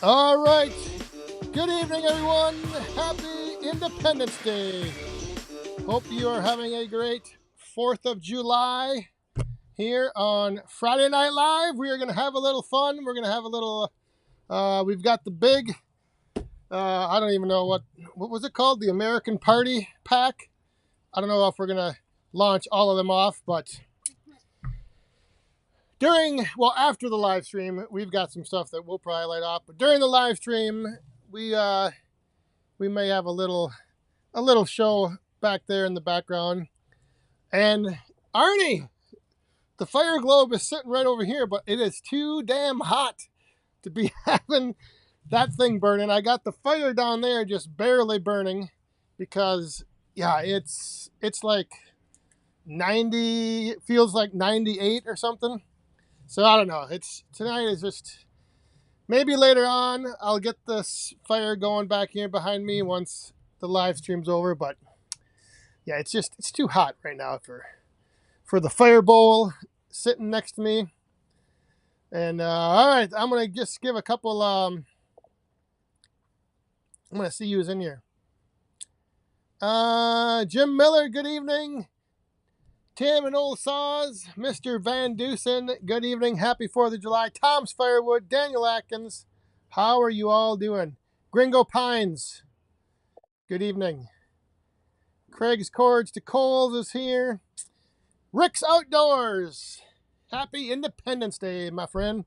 All right. Good evening, everyone. Happy Independence Day. Hope you are having a great 4th of July here on Friday Night Live. We are going to have a little fun. We're going to have a little, we've got the big, I don't even know what was it called? The American Party Pack. I don't know if we're going to launch all of them off, but after the live stream, we've got some stuff that we'll probably light off. But during the live stream, we may have a little show back there in the background. And Arnie, the fire globe is sitting right over here, but it is too damn hot to be having that thing burning. I got the fire down there just barely burning because it's like 90, it feels like 98 or something. So I don't know. Tonight is just, maybe later on I'll get this fire going back here behind me once the live stream's over. But yeah, it's too hot right now for the fire bowl sitting next to me. And all right, I'm gonna just give a couple. I'm gonna see who's in here. Jim Miller, good evening. Tim and Old Saws, Mr. Van Dusen, good evening. Happy 4th of July. Tom's Firewood, Daniel Atkins, how are you all doing? Gringo Pines, good evening. Craig's Cords to Coles is here. Rick's Outdoors, happy Independence Day, my friend.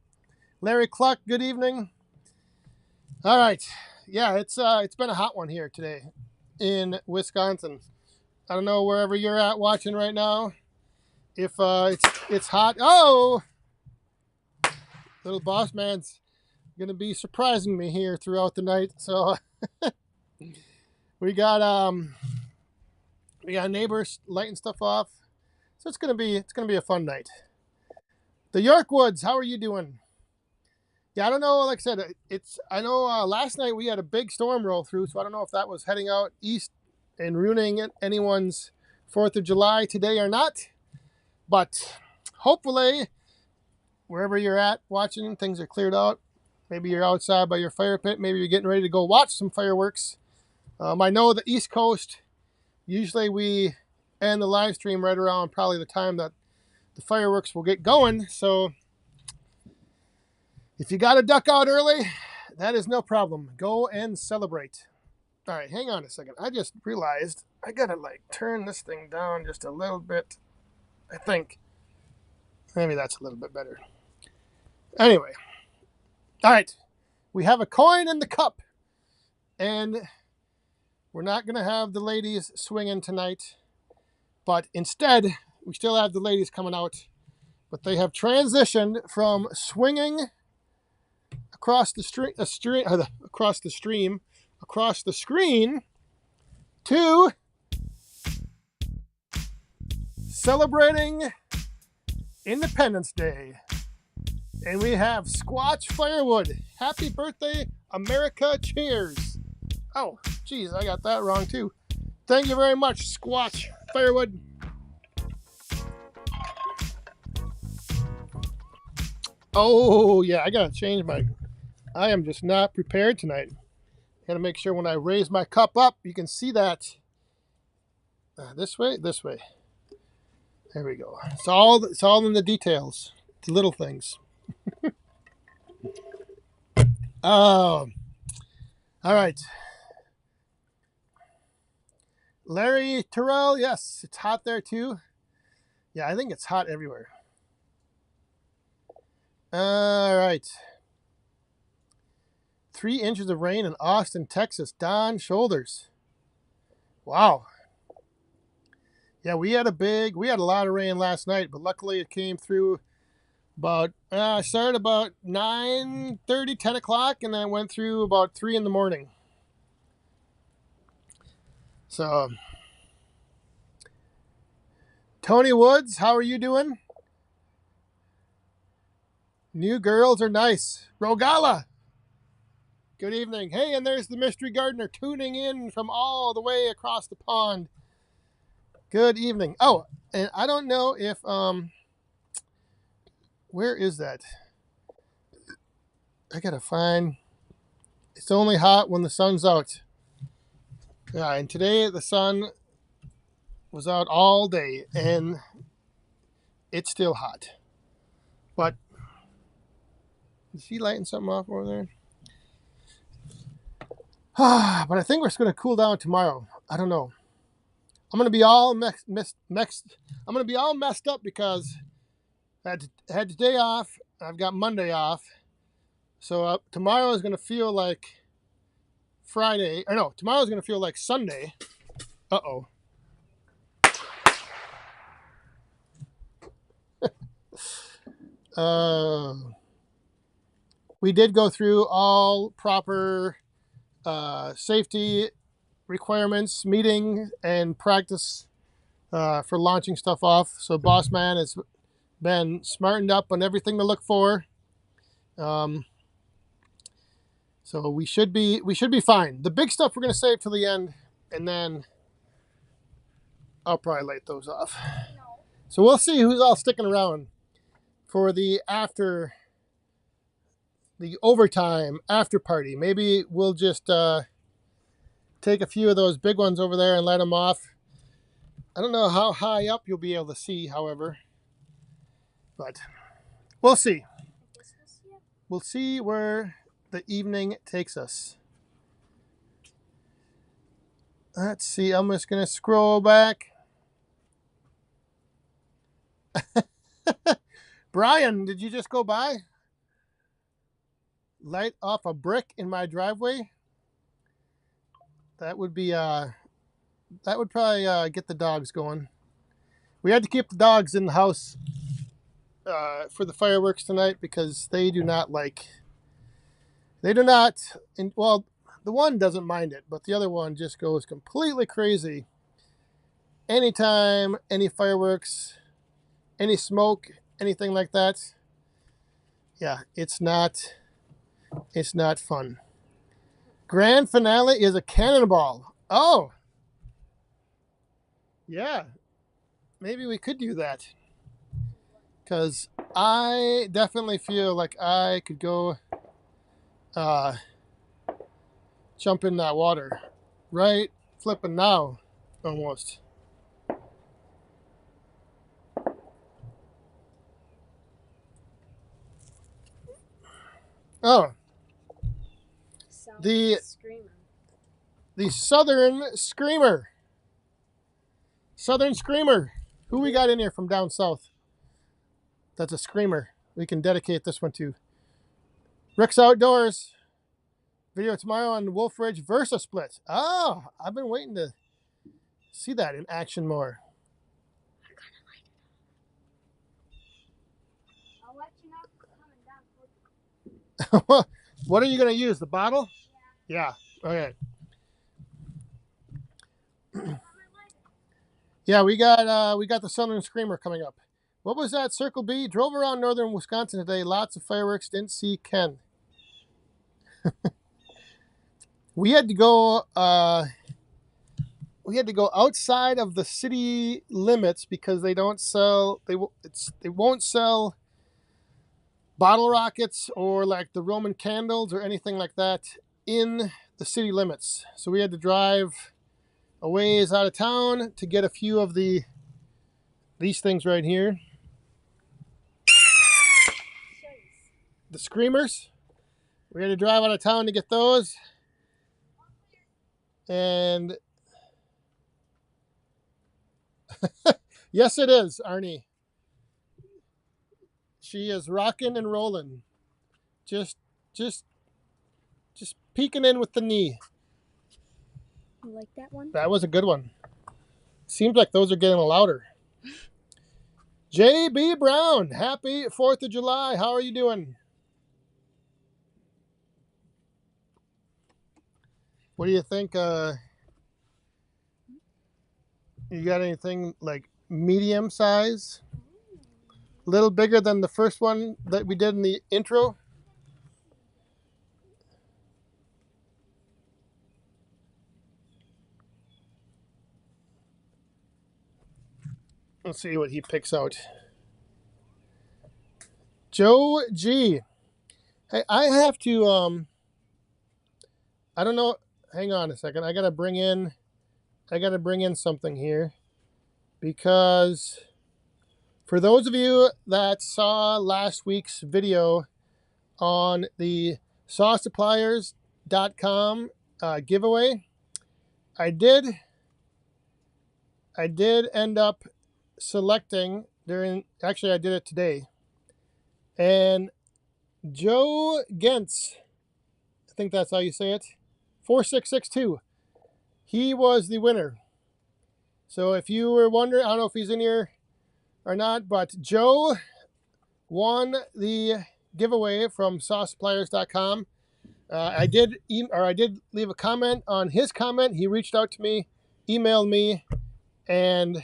Larry Cluck, good evening. All right, yeah, it's been a hot one here today in Wisconsin. I don't know wherever you're at watching right now, if it's hot. Oh, little boss man's gonna be surprising me here throughout the night. So we got neighbors lighting stuff off. So it's gonna be a fun night. The Yorkwoods, how are you doing? Yeah, I don't know. Like I said, I know last night we had a big storm roll through, so I don't know if that was heading out east and ruining anyone's 4th of July today or not. But hopefully, wherever you're at watching, things are cleared out. Maybe you're outside by your fire pit. Maybe you're getting ready to go watch some fireworks. I know the East Coast, usually we end the live stream right around probably the time that the fireworks will get going. So if you got to duck out early, that is no problem. Go and celebrate. All right, hang on a second. I just realized I got to turn this thing down just a little bit. I think maybe that's a little bit better. Anyway, all right. We have a coin in the cup, and we're not going to have the ladies swinging tonight, but instead, we still have the ladies coming out, but they have transitioned from swinging across the screen to celebrating Independence Day. And we have Squatch Firewood. Happy birthday, America. Cheers. Oh, geez, I got that wrong too. Thank you very much, Squatch Firewood. Oh, yeah, I got to change I am just not prepared tonight. Got to make sure when I raise my cup up, you can see that. This way. There we go. It's all in the details. The little things. All right. Larry Terrell, yes, it's hot there too. Yeah, I think it's hot everywhere. All right. 3 inches of rain in Austin, Texas. Don Shoulders. Wow. Yeah, we had a lot of rain last night, but luckily it came through started about 9:30, 10 o'clock, and then went through about 3 in the morning. So, Tony Woods, how are you doing? New girls are nice. Rogala, good evening. Hey, and there's the Mystery Gardener tuning in from all the way across the pond. Good evening. Oh, and I don't know if where is that? I gotta find It's only hot when the sun's out. Yeah, and today the sun was out all day, and it's still hot. But is he lighting something off over there? But I think we're going to cool down tomorrow. I don't know. I'm going to be all I'm going to be all messed up because I had today off. I've got Monday off. So tomorrow is going to feel like Friday. Or no, tomorrow is going to feel like Sunday. Uh-oh. We did go through all proper safety requirements, meeting and practice for launching stuff off. So Boss Man has been smartened up on everything to look for. So we should be fine. The big stuff we're going to save till the end, and then I'll probably light those off. No. So we'll see who's all sticking around for the overtime after party. Maybe we'll just take a few of those big ones over there and light them off. I don't know how high up you'll be able to see, however, but we'll see. We'll see where the evening takes us. Let's see. I'm just going to scroll back. Brian, did you just go by? Light off a brick in my driveway? That would be that would probably get the dogs going. We had to keep the dogs in the house for the fireworks tonight because they do not, well, the one doesn't mind it, but the other one just goes completely crazy anytime any fireworks, any smoke, anything like that. Yeah, it's not fun. Grand finale is a cannonball. Oh, yeah, maybe we could do that, because I definitely feel like I could go jump in that water right flipping now, almost. Oh, the Southern Screamer. Southern Screamer. Who we got in here from down south? That's a screamer. We can dedicate this one to. Rick's Outdoors. Video tomorrow on Wolf Ridge Versa Split. Oh, I've been waiting to see that in action more. I'll let you know coming down. What are you going to use? The bottle? Yeah. Okay. Yeah, we got the Southern Screamer coming up. What was that? Circle B. Drove around northern Wisconsin today. Lots of fireworks. Didn't see Ken. We had to go outside of the city limits because they won't sell bottle rockets or like the Roman candles or anything like that in the city limits. So we had to drive a ways out of town to get a few of these things right here. The Screamers. We had to drive out of town to get those. And yes, it is, Arnie. She is rocking and rolling. Just peeking in with the knee. You like that one? That was a good one. Seems like those are getting louder. JB Brown, happy 4th of July. How are you doing? What do you think? You got anything like medium size? A little bigger than the first one that we did in the intro? Let's see what he picks out. Joe G. Hey, I have to I don't know. Hang on a second. I gotta bring in something here, because for those of you that saw last week's video on the sawsuppliers.com giveaway, I did end up selecting actually I did it today, and Joe Gentz, I think that's how you say it, 4662, he was the winner. So if you were wondering, I don't know if he's in here or not, but Joe won the giveaway from sawsuppliers.com. I did leave a comment on his comment. He reached out to me, emailed me, and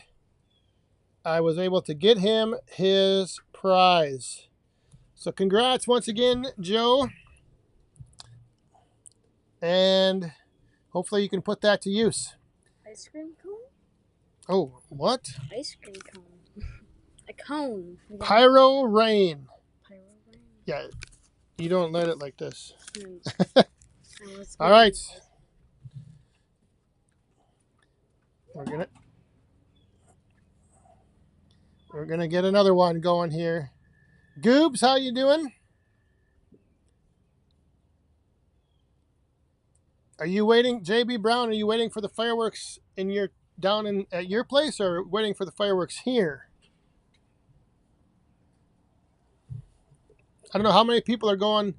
I was able to get him his prize. So congrats once again, Joe. And hopefully you can put that to use. Ice cream cone? Oh, what? Ice cream cone. A cone. Pyro Rain. Pyro rain. Yeah, you don't let it like this. Mm. All right. We're gonna get another one going here. Goobs, how you doing? Are you waiting, JB Brown? Are you waiting for the fireworks at your place, or waiting for the fireworks here? I don't know how many people are going.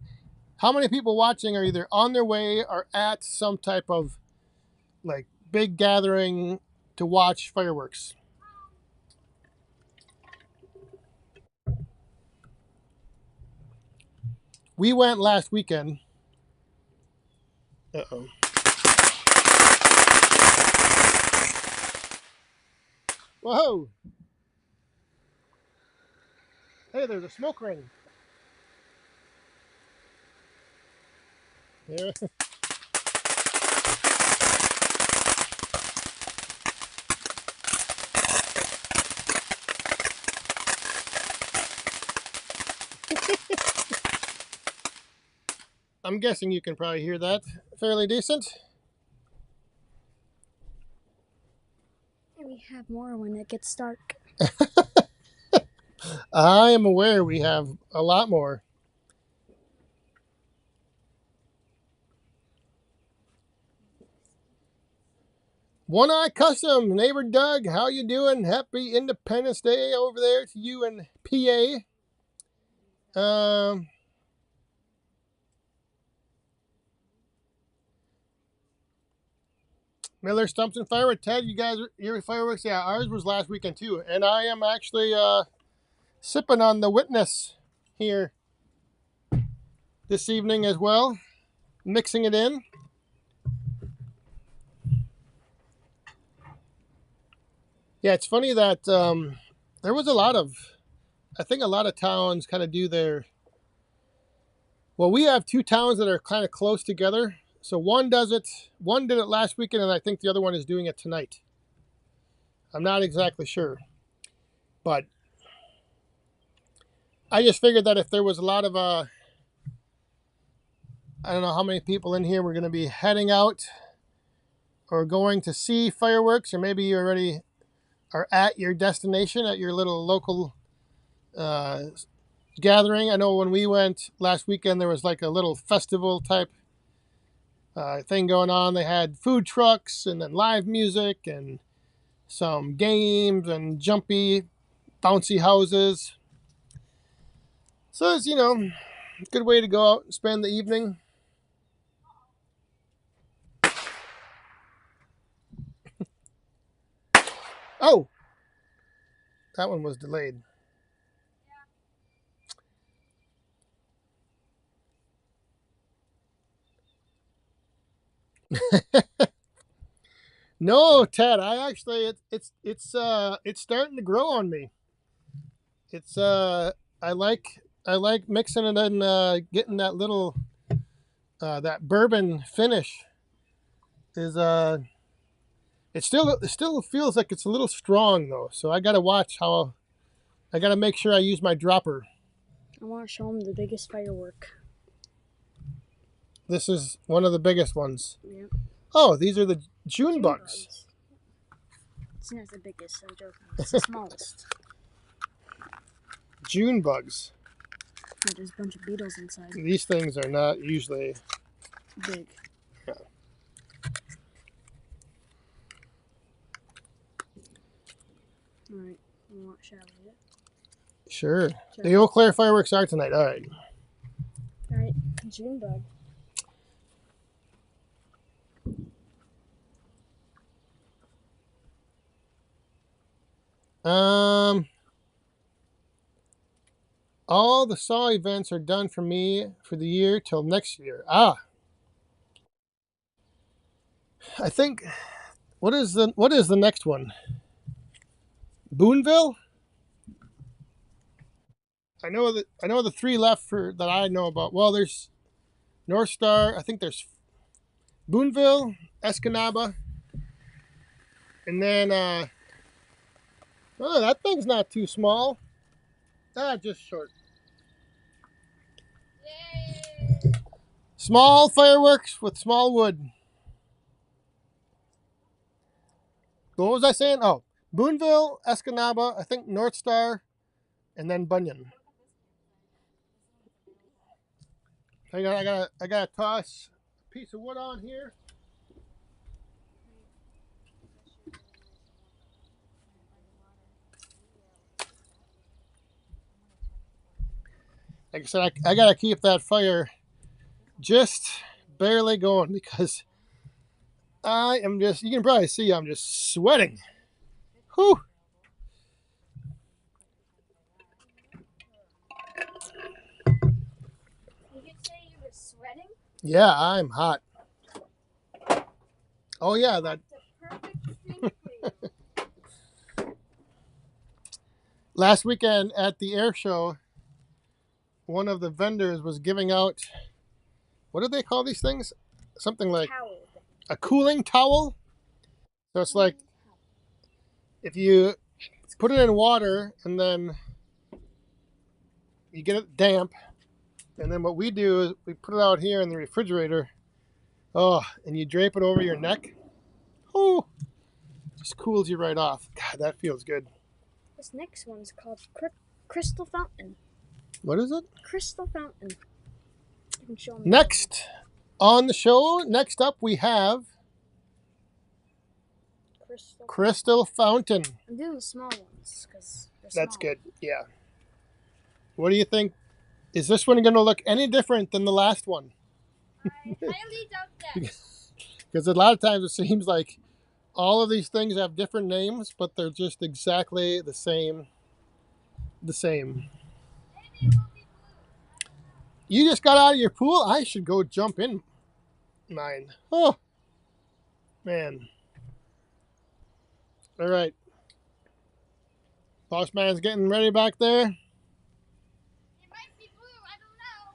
How many people watching are either on their way or at some type of like big gathering to watch fireworks? We went last weekend. Uh-oh. Whoa. Hey, there's a smoke ring. Yeah. I'm guessing you can probably hear that fairly decent. We have more when it gets dark. I am aware we have a lot more. One Eye Custom, neighbor Doug, how you doing? Happy Independence Day over there to you in PA. Miller Stumps and Fireworks. Ted, you guys, your fireworks? Yeah, ours was last weekend too. And I am actually sipping on the Witness here this evening as well, mixing it in. Yeah, it's funny that there was I think a lot of towns kind of do their, well, we have two towns that are kind of close together. So one did it last weekend, and I think the other one is doing it tonight. I'm not exactly sure. But I just figured that if there was a lot of, I don't know how many people in here were going to be heading out or going to see fireworks, or maybe you already are at your destination, at your little local gathering. I know when we went last weekend, there was like a little festival type thing going on. They had food trucks and then live music and some games and jumpy, bouncy houses. So it's, a good way to go out and spend the evening. Oh, that one was delayed. No, Ted, I actually it's starting to grow on me. It's I like mixing it and getting that little that bourbon finish is it still feels like it's a little strong though. So I got to make sure I use my dropper. I want to show them the biggest firework. This is one of the biggest ones. Yep. Oh, these are the June bugs. It's not the biggest, I'm joking. It's the smallest. June bugs. Yeah, there's a bunch of beetles inside. These things are not usually Big. Yeah. Alright, you want shall we? Sure. The Eau Claire fireworks are tonight. All right. Alright, June bug. All the SAW events are done for me for the year till next year. Ah. I think what is the next one? Boonville? I know the three left for that I know about. Well, there's North Star. I think there's Boonville, Escanaba, and then oh, that thing's not too small. Just short. Yay! Small fireworks with small wood. What was I saying? Oh, Boonville, Escanaba, I think North Star, and then Bunyan. I gotta toss a piece of wood on here. Like I said, I gotta keep that fire just barely going because I am just, you can probably see I'm just sweating. Whew. You could say you were sweating? Yeah, I'm hot. Oh yeah, that. That's a perfect thing for you. Last weekend at the air show, one of the vendors was giving out, what do they call these things? Something like Towel. a cooling towel. So it's like if you put it in water and then you get it damp, and then what we do is we put it out here in the refrigerator. Oh, and you drape it over your neck. Oh, just cools you right off. God, that feels good. This next one's called Crystal Fountain. What is it? Crystal Fountain. You can show me. Next on the show, next up we have Crystal Fountain. I'm doing the small ones because That's good. Yeah. What do you think? Is this one going to look any different than the last one? I highly doubt that. Because a lot of times it seems like all of these things have different names, but they're just exactly the same. The same. You just got out of your pool? I should go jump in mine. Oh, man. All right. Boss man's getting ready back there. It might be blue. I don't know.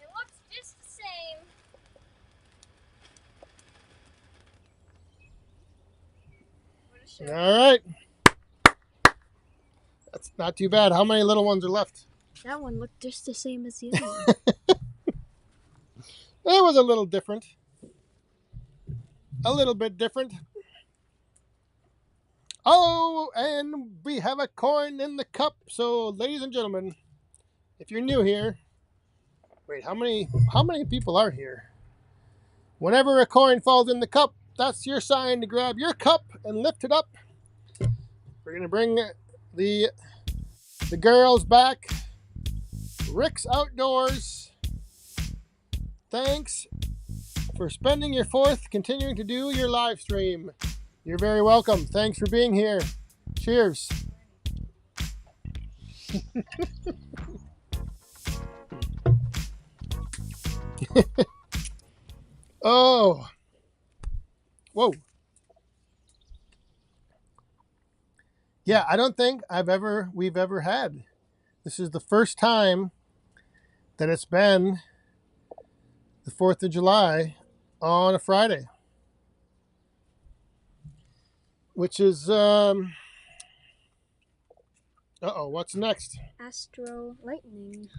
It looks just the same. All right. That's not too bad. How many little ones are left? That one looked just the same as the other one. It was a little different. A little bit different. Oh, and we have a coin in the cup. So, ladies and gentlemen, if you're new here, wait, how many people are here? Whenever a coin falls in the cup, that's your sign to grab your cup and lift it up. We're gonna bring the girls back. Rick's Outdoors. Thanks for spending your 4th, continuing to do your live stream. You're very welcome. Thanks for being here. Cheers. Oh. Whoa. Yeah, I don't think we've ever had. This is the first time that it's been the 4th of July on a Friday. Which is uh-oh, what's next? Astro Lightning.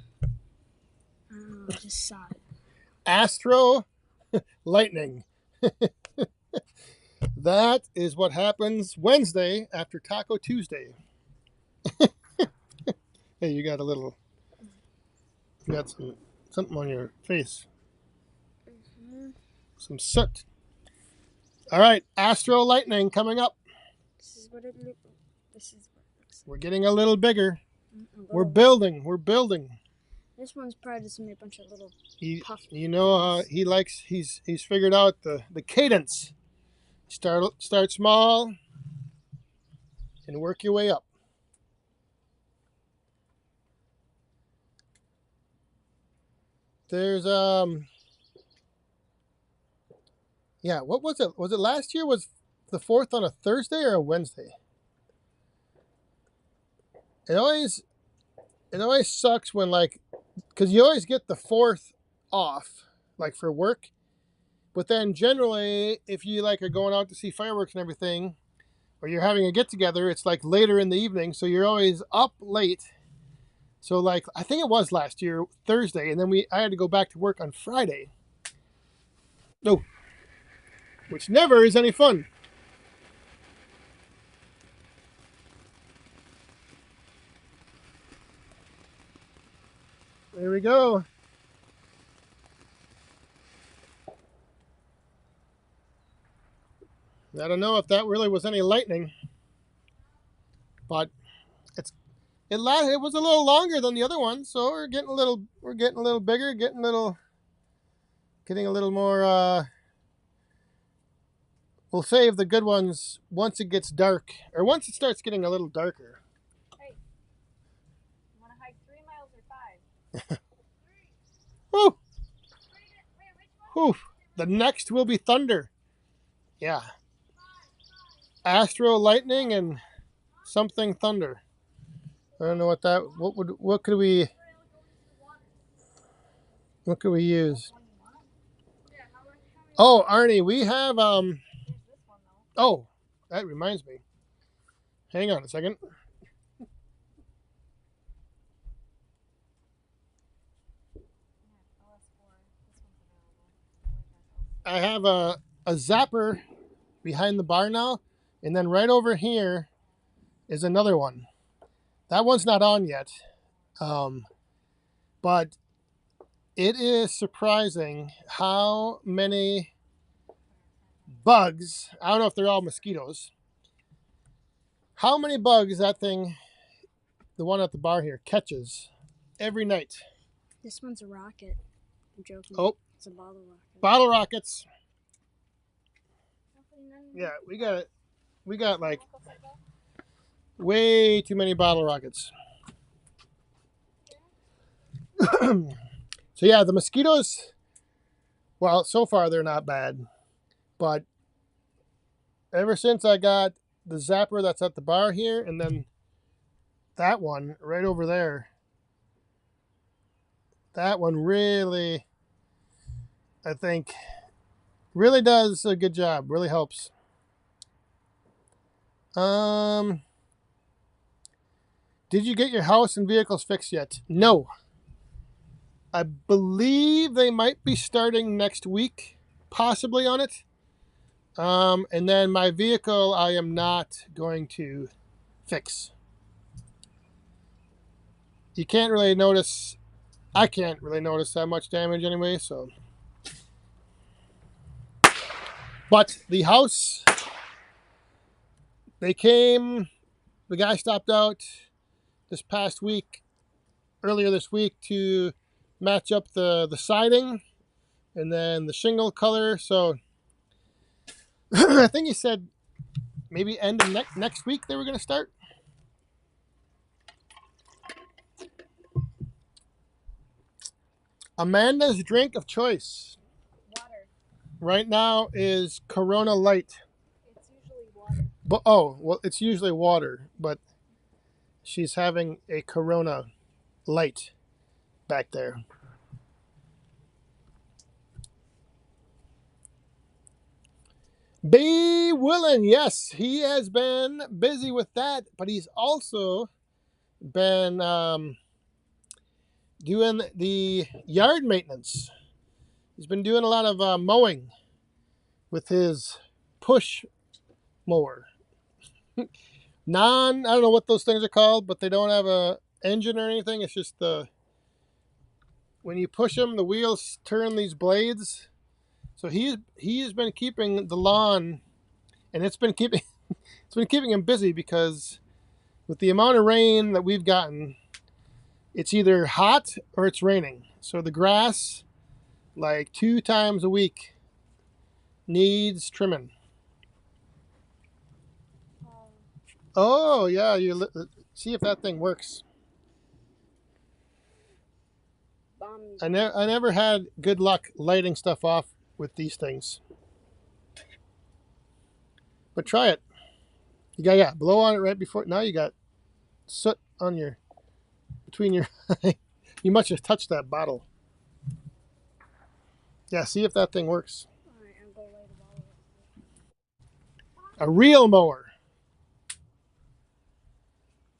Oh, I just saw it. Astro lightning. That is what happens Wednesday after Taco Tuesday. Hey, you got something on your face. Some soot. All right, Astro lightning coming up. This is what it looks like. We're getting a little bigger. We're Little. building. This one's probably just gonna be a bunch of little puff. He's figured out the cadence. Start small and work your way up. There's yeah, what was it? Was it last year? Was the 4th on a Thursday or a Wednesday? It always sucks when, like, because you always get the 4th off, like, for work. But then generally, if you like are going out to see fireworks and everything, or you're having a get together, it's like later in the evening, so you're always up late. So, like, I think it was last year Thursday, and then I had to go back to work on Friday. No, which never is any fun. There we go. I don't know if that really was any lightning, but it was a little longer than the other one, so we're getting a little bigger, getting a little more. We'll save the good ones once it gets dark, or once it starts getting a little darker. Hey, you want to hike 3 miles or 5? Woo! Whew. The next will be thunder. Yeah. Astro lightning and something thunder. I don't know what that. What could we use? Oh, Arnie, we have Oh, that reminds me. Hang on a second. I have a zapper behind the bar now, and then right over here is another one. That one's not on yet, but it is surprising how many bugs, I don't know if they're all mosquitoes, how many bugs that thing, the one at the bar here, catches every night. This one's a rocket. I'm joking. Oh. It's a bottle rocket. Bottle rockets. Yeah, we got like way too many bottle rockets. So yeah, the mosquitoes, well, so far they're not bad, but ever since I got the zapper that's at the bar here, and then that one right over there, that one really, I think, really does a good job, really helps. Did you get your house and vehicles fixed yet? No. I believe they might be starting next week, possibly on it. And then my vehicle, I am not going to fix. You can't really notice, I can't really notice that much damage anyway, so. But the house, they came, the guy stopped out earlier this week to match up the siding and then the shingle color. So I think he said maybe end of next week they were going to start. Amanda's drink of choice Water. right now is Corona Light. It's usually water. Well, it's usually water, but she's having a Corona Light back there. B. Willen, yes, he has been busy with that, but he's also been doing the yard maintenance. He's been doing a lot of mowing with his push mower. I don't know what those things are called, but they don't have a engine or anything. It's just when you push them, the wheels turn these blades. So he's been keeping the lawn, and it's been keeping him busy because with the amount of rain that we've gotten, it's either hot or it's raining. So the grass, like 2 times a week, needs trimming. Oh yeah, see if that thing works. I never had good luck lighting stuff off with these things, but try it. You got blow on it right before. Now you got soot on between your. You must have touched that bottle. Yeah, see if that thing works. Alright, I'm going to light a ball. A real mower.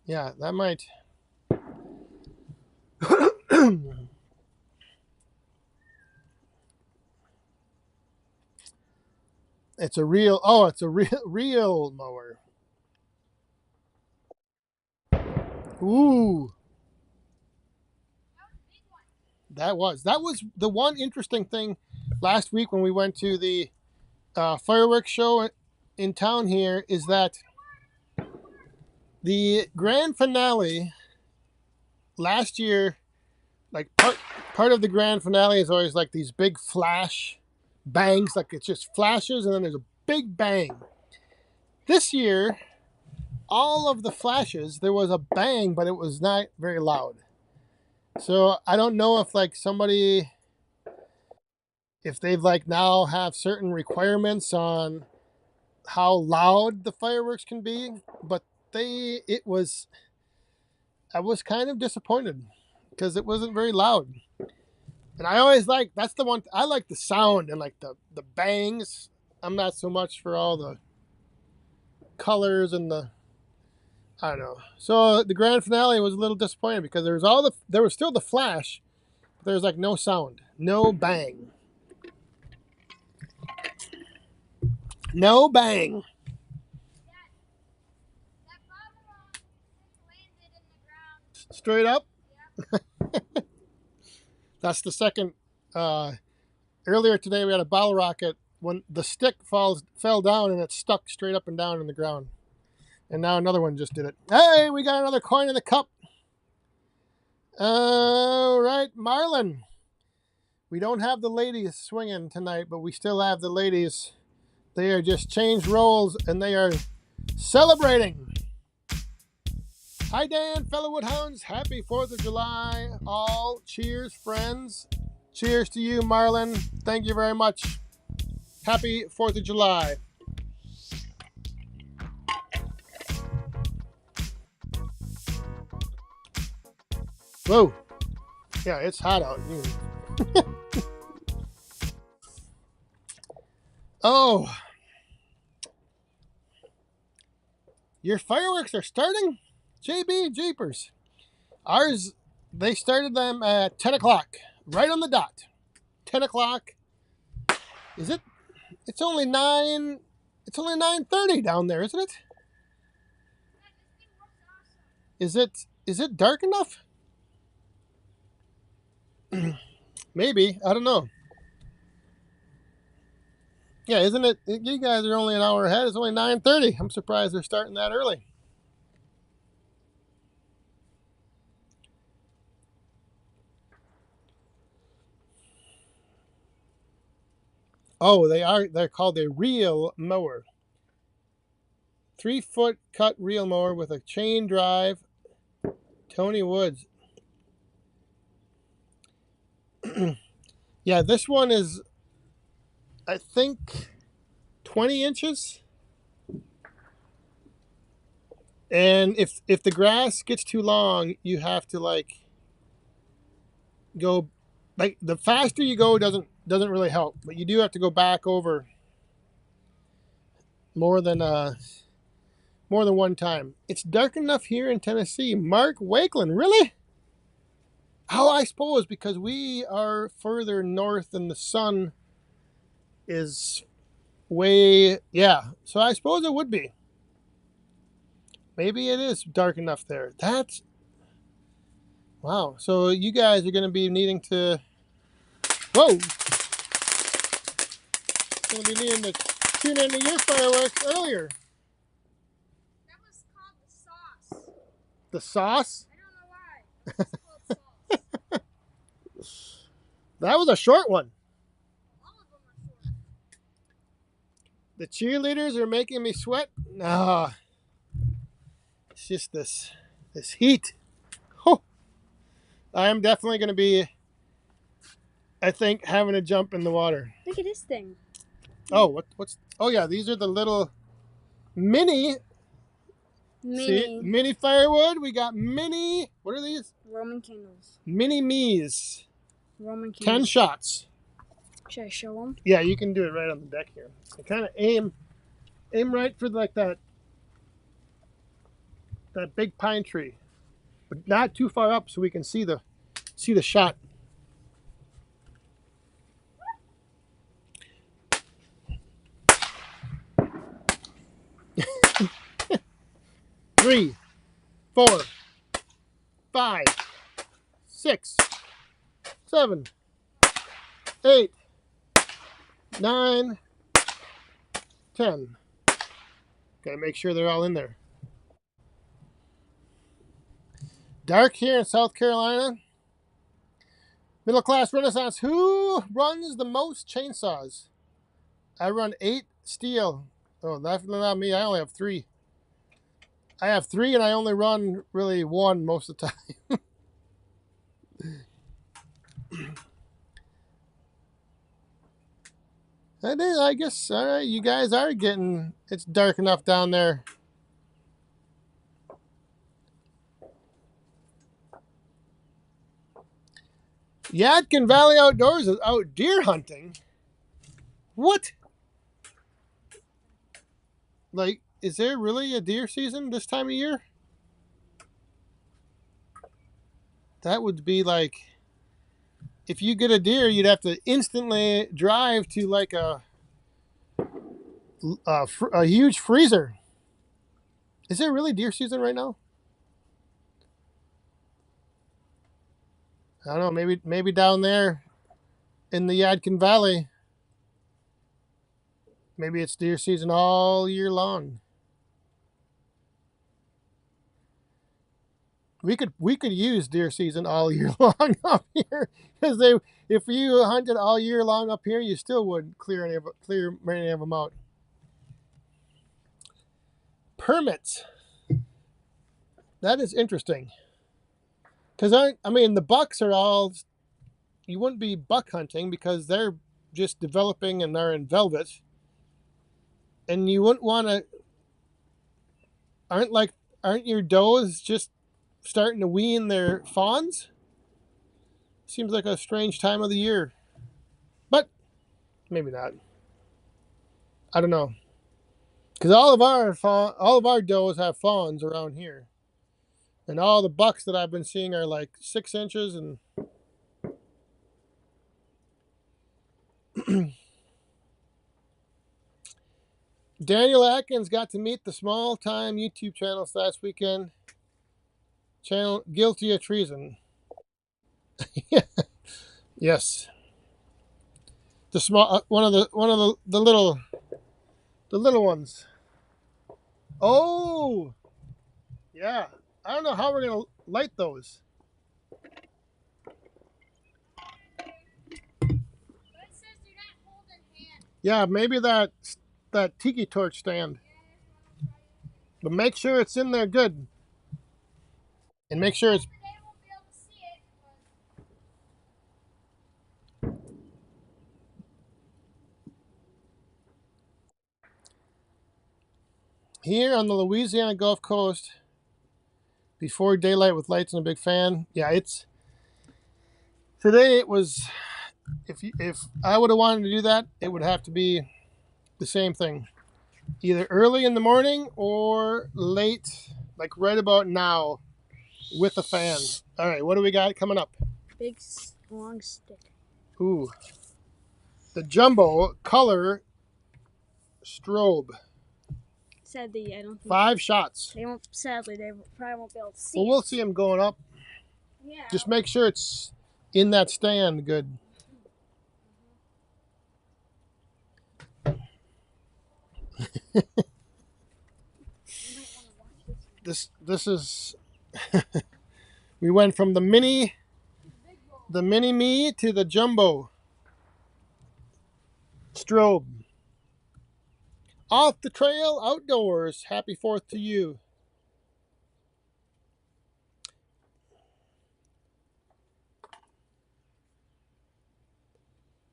Yeah, that might. It's a real real mower. Ooh. That was the one interesting thing last week when we went to the fireworks show in town here, is that the grand finale last year, like part of the grand finale is always like these big flash bangs, like it's just flashes and then there's a big bang. This year, all of the flashes, there was a bang, but it was not very loud. So I don't know if like somebody, if they've like now have certain requirements on how loud the fireworks can be, but I was kind of disappointed because it wasn't very loud. And I always that's the one, I like the sound and like the bangs. I'm not so much for all the colors and I don't know. So the grand finale was a little disappointing because there was still the flash, but there was like no sound, no bang. No bang. Straight up? Yeah. That's the second. Earlier today we had a bottle rocket when the stick fell down and it stuck straight up and down in the ground. And now another one just did it. Hey, we got another coin in the cup. All right, Marlon. We don't have the ladies swinging tonight, but we still have the ladies. They are just changed roles and they are celebrating. Hi, Dan, fellow Woodhounds. Happy 4th of July, all. Cheers, friends. Cheers to you, Marlon. Thank you very much. Happy 4th of July. Whoa. Yeah, it's hot out. Oh. Your fireworks are starting? JB Jeepers. Ours, they started them at 10 o'clock. Right on the dot. 10 o'clock. Is it? It's only 9. It's only 9:30 down there, isn't it? Is it dark enough? Maybe. I don't know. Yeah, isn't it? You guys are only an hour ahead. It's only 9:30. I'm surprised they're starting that early. Oh, they're called a reel mower. 3-foot cut reel mower with a chain drive. Tony Woods. Yeah, this one is, I think, 20 inches. And if the grass gets too long, you have to like go, like the faster you go doesn't really help, but you do have to go back over more than one time. It's dark enough here in Tennessee. Mark Wakeland, really? Oh, I suppose because we are further north and the sun is way, yeah. So I suppose it would be. Maybe it is dark enough there. That's, wow. So you guys are going to be needing to, whoa. Going to be needing to tune into your fireworks earlier. That was called the sauce. The sauce? I don't know why. It's called sauce. That was a short one. All of them are short. The cheerleaders are making me sweat. Nah. It's just this heat. Oh, I am definitely going to be, I think, having to jump in the water. Look at this thing. Oh, what's? Oh yeah, these are the little mini. See, mini firewood. We got mini. What are these? Roman candles. Mini me's. Roman 10 candles. shots. Should I show them? Yeah, you can do it right on the deck here. So kind of aim right for like that big pine tree, but not too far up so we can see the shot. Three, 4, 5, 6, 7, 8, 9, 10. Gotta make sure they're all in there. Dark here in South Carolina. Middle class Renaissance. Who runs the most chainsaws? I run 8 steel. Oh, definitely not me. I only have 3. I have 3 and I only run really 1 most of the time. That is, I guess, all right, you guys are getting, it's dark enough down there. Yadkin Valley Outdoors is out deer hunting. What? Like, is there really a deer season this time of year? That would be like, if you get a deer, you'd have to instantly drive to like a huge freezer. Is there really deer season right now? I don't know. Maybe down there in the Yadkin Valley, maybe it's deer season all year long. We could use deer season all year long up here because if you hunted all year long up here, you still wouldn't clear many of them out. Permits. That is interesting. Because I mean the bucks are all, you wouldn't be buck hunting because they're just developing and they're in velvet, and you wouldn't want to. Aren't your does just starting to wean their fawns? Seems like a strange time of the year, but maybe not. I don't know, because all of our does have fawns around here, and all the bucks that I've been seeing are like 6 inches and. Daniel Atkins got to meet the small-time YouTube channels last weekend. Channel guilty of treason. Yes. The small one of the little ones. Oh, yeah. I don't know how we're gonna light those. But it says do not hold in hand. Yeah, maybe that tiki torch stand. But make sure it's in there good. And make sure it's. They won't be able to see it. Here on the Louisiana Gulf Coast, before daylight with lights and a big fan. Yeah, it's today. It was, if I would have wanted to do that, it would have to be the same thing, either early in the morning or late, like right about now, with a fan. All right, what do we got coming up? big long stick. Ooh. The jumbo color strobe. Sadly, I don't think 5 shots. they won't. Sadly, they probably won't be able to see. Well, we'll see him going up. Yeah. Just make sure it's in that stand good. This is we went from the mini me to the jumbo strobe. Off the trail outdoors. Happy 4th to you.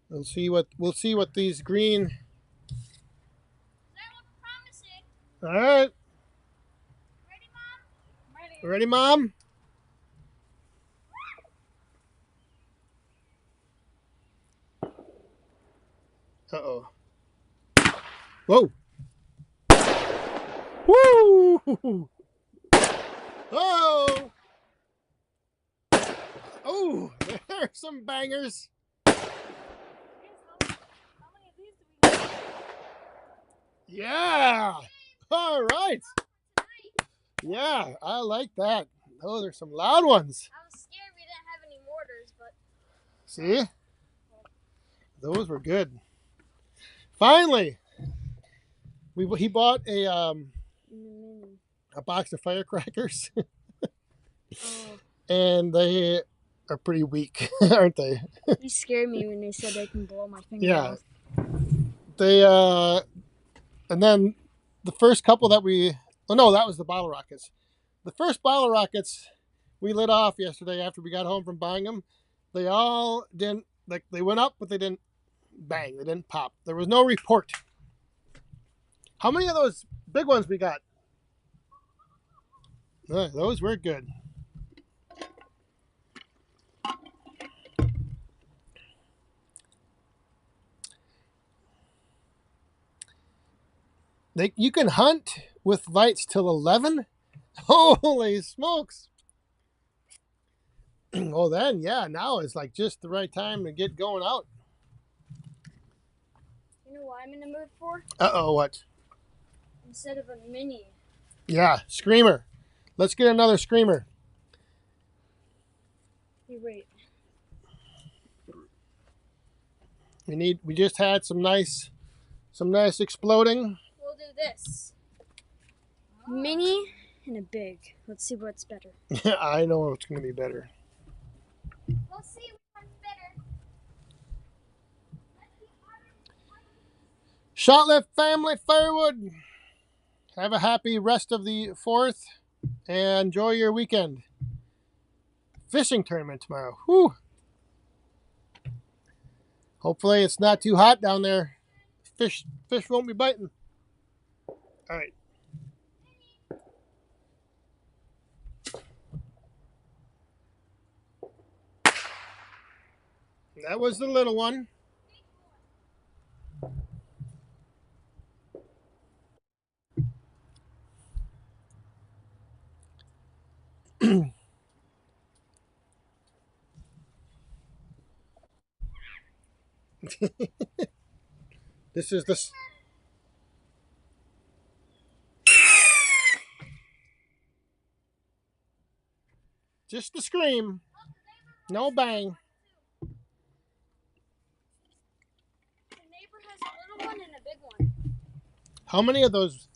We'll see what these green. That looks promising. All right. Ready, Mom? Ready. Ready, Mom? Uh-oh. Whoa. Woo! Oh! Oh, there's some bangers. How many of these do we need? Yeah. All right. Yeah, I like that. Those are some loud ones. I was scared we didn't have any mortars, but See? Those were good. Finally, he bought a box of firecrackers, Oh, and they are pretty weak, aren't they? they scared me when they said they can blow my finger Yeah. off. They and then the first couple that no, that was the bottle rockets. The first bottle rockets we lit off yesterday after we got home from buying them. They all didn't, like, they went up, but they didn't bang. They didn't pop. There was no report. How many of those big ones we got? Those were good. You can hunt with lights till 11? Holy smokes. Oh, then, yeah, now is like just the right time to get going out. You know what I'm in the mood for? Uh-oh, what? Instead of a mini. Yeah, screamer. Let's get another screamer. Hey, wait. We just had some nice exploding. We'll do this. Mini and a big. Let's see what's better. I know it's going to be better. we'll see which one's better. Shotlift family firewood. Have a happy rest of the 4th and enjoy your weekend. Fishing tournament tomorrow. Whew. Hopefully it's not too hot down there. Fish won't be biting. All right. That was the little one. This is the just the scream. No bang. The neighbor has a little one and a big one. How many of those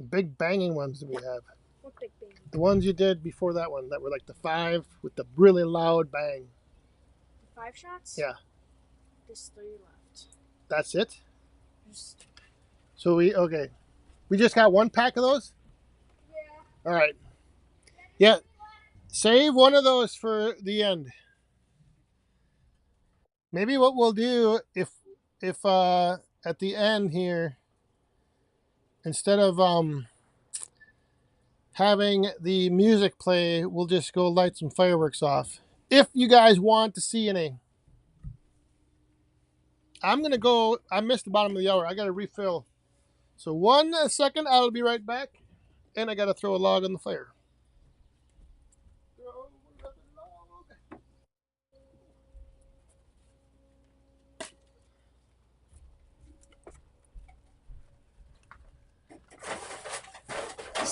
big banging ones do we have? What big baby? The ones you did before that one that were like the 5 with the really loud bang. The 5 shots? Yeah. There's 3 left. That's it? Just, So we just got 1 pack of those? yeah. All right. Yeah. Save one of those for the end. Maybe what we'll do if at the end here, instead of having the music play, we'll just go light some fireworks off. If you guys want to see any. I'm going to go. I missed the bottom of the hour. I got to refill. So 1 second, I'll be right back. And I got to throw a log on the fire.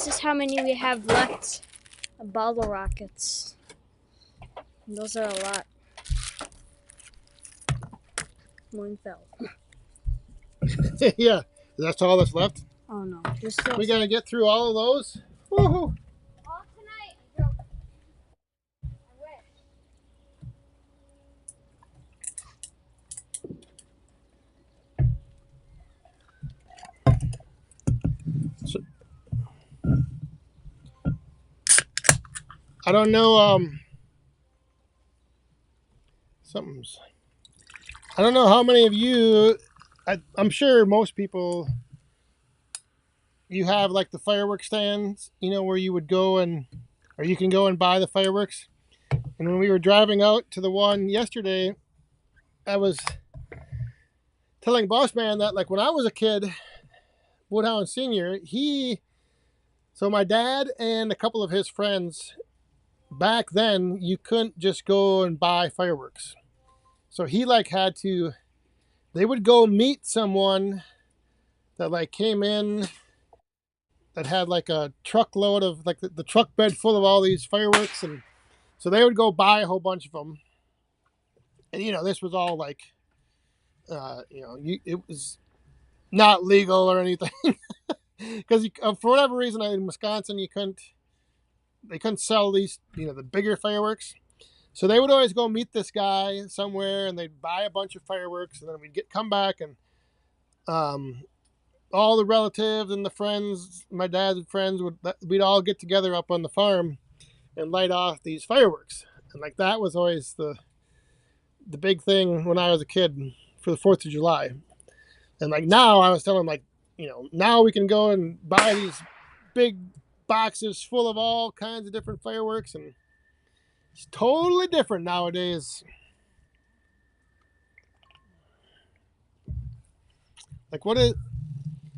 This is how many we have left of bottle rockets. And those are a lot. One fell. Yeah, that's all that's left. Oh no. There's still We gotta get through all of those. Woohoo! All tonight. I wish. I don't know. I don't know how many of you. I'm sure most people. You have like the fireworks stands, where you would go or you can go and buy the fireworks. And when we were driving out to the one yesterday, I was telling Boss Man that like when I was a kid, Woodhound Senior, so my dad and a couple of his friends, back then you couldn't just go and buy fireworks. So he like they would go meet someone that like came in that had like a truckload of like the truck bed full of all these fireworks, and so they would go buy a whole bunch of them. And this was all like it was not legal or anything because for whatever reason in Wisconsin they couldn't sell these the bigger fireworks. So they would always go meet this guy somewhere and they'd buy a bunch of fireworks, and then we'd come back and all the relatives and the friends, my dad's friends, we'd all get together up on the farm and light off these fireworks. And like that was always the big thing when I was a kid for the 4th of July. And like now I was telling like, now we can go and buy these big boxes full of all kinds of different fireworks, and it's totally different nowadays. Like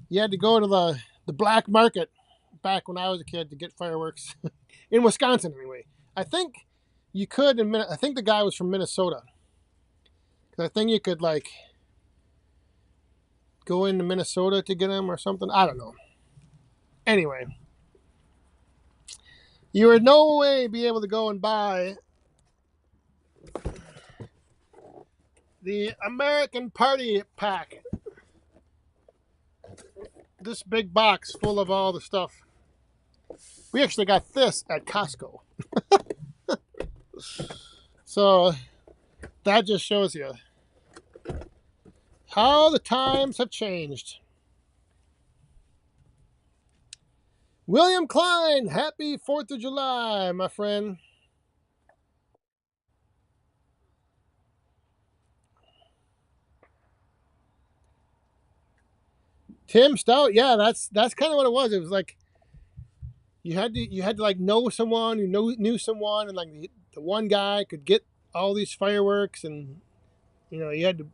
you had to go to the black market back when I was a kid to get fireworks in Wisconsin anyway. I think you could I think the guy was from Minnesota. Cause I think you could like go into Minnesota to get them or something. I don't know. Anyway, you would no way be able to go and buy the American Party Pack. This big box full of all the stuff. We actually got this at Costco. So that just shows you how the times have changed. William Klein, happy 4th of July, my friend. Tim Stout, yeah, that's kind of what it was. It was like you had to like know someone who knew someone, and like the one guy could get all these fireworks, and you had to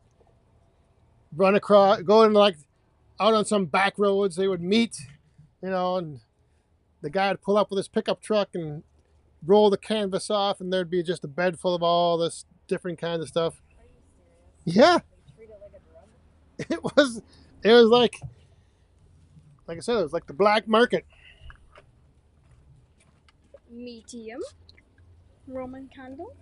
run across, go in like out on some back roads. They would meet, and the guy would pull up with his pickup truck and roll the canvas off, and there'd be just a bed full of all this different kinds of stuff. Are you serious? Yeah, They treat it like a drug? it was like I said, it was like the black market. Medium Roman candle.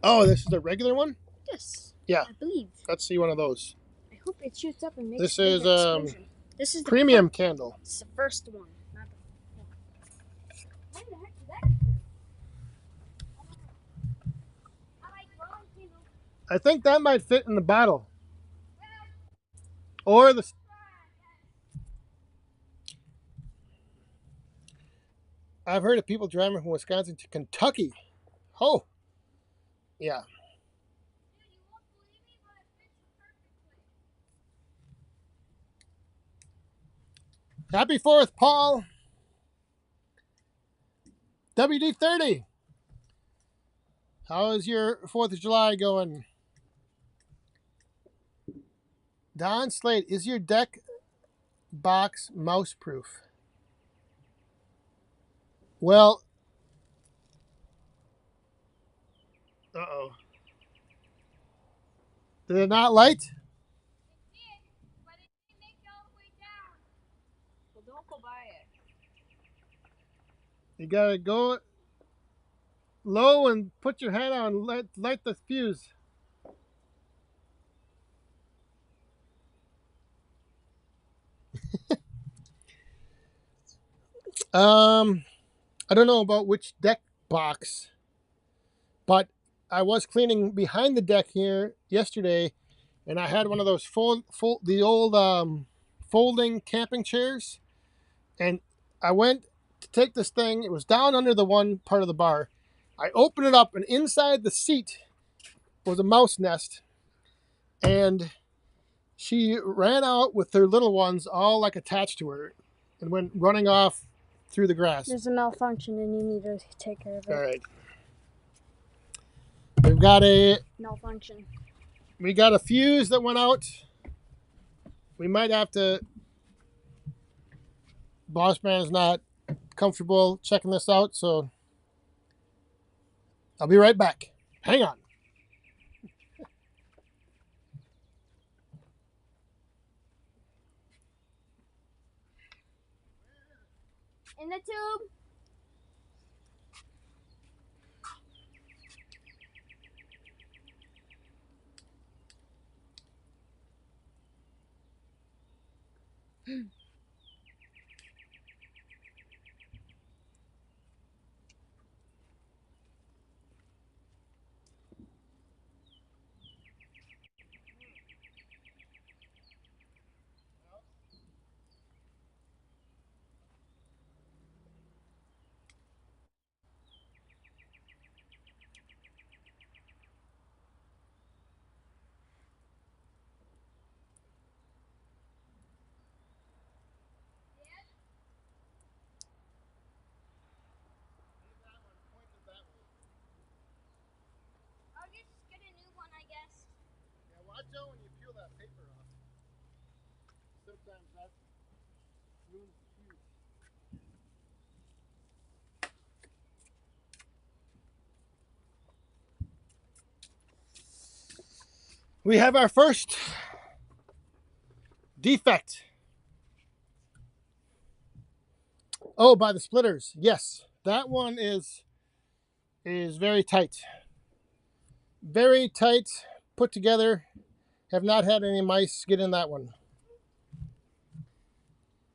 Oh, this is a regular one? Yes. Yeah. I believe. Let's see one of those. I hope it shoots up and makes This a big is explosion. This is the premium candle. It's the first one. Not When the heck did that get there? I like Roman candles. I think that might fit in the bottle. Or the... I've heard of people driving from Wisconsin to Kentucky. Oh, yeah. Dude, you won't believe me, but it fits perfectly. Happy 4th, Paul. WD-30. How is your 4th of July going? Don Slade, is your deck box mouse proof? Well, uh-oh. Did it not light? It did, but it didn't make it all the way down. Well, don't go by it. You gotta go low and put your hand on, light the fuse. I don't know about which deck box, but I was cleaning behind the deck here yesterday, and I had one of those the old folding camping chairs, and I went to take this thing. It was down under the one part of the bar. I opened it up, and inside the seat was a mouse nest, and she ran out with her little ones all like attached to her and went running off through the grass. There's a malfunction and you need to take care of it. All right. We've got a Malfunction. we got a fuse that went out. We might have to. Boss man is not comfortable checking this out, so I'll be right back. Hang on. In the tube. I'll just get a new one, I guess. Yeah, watch out when you peel that paper off. Sometimes that ruins the fuse. We have our first defect. Oh, by the splitters. Yes, that one is very tight. Very tight, put together. Have not had any mice get in that one.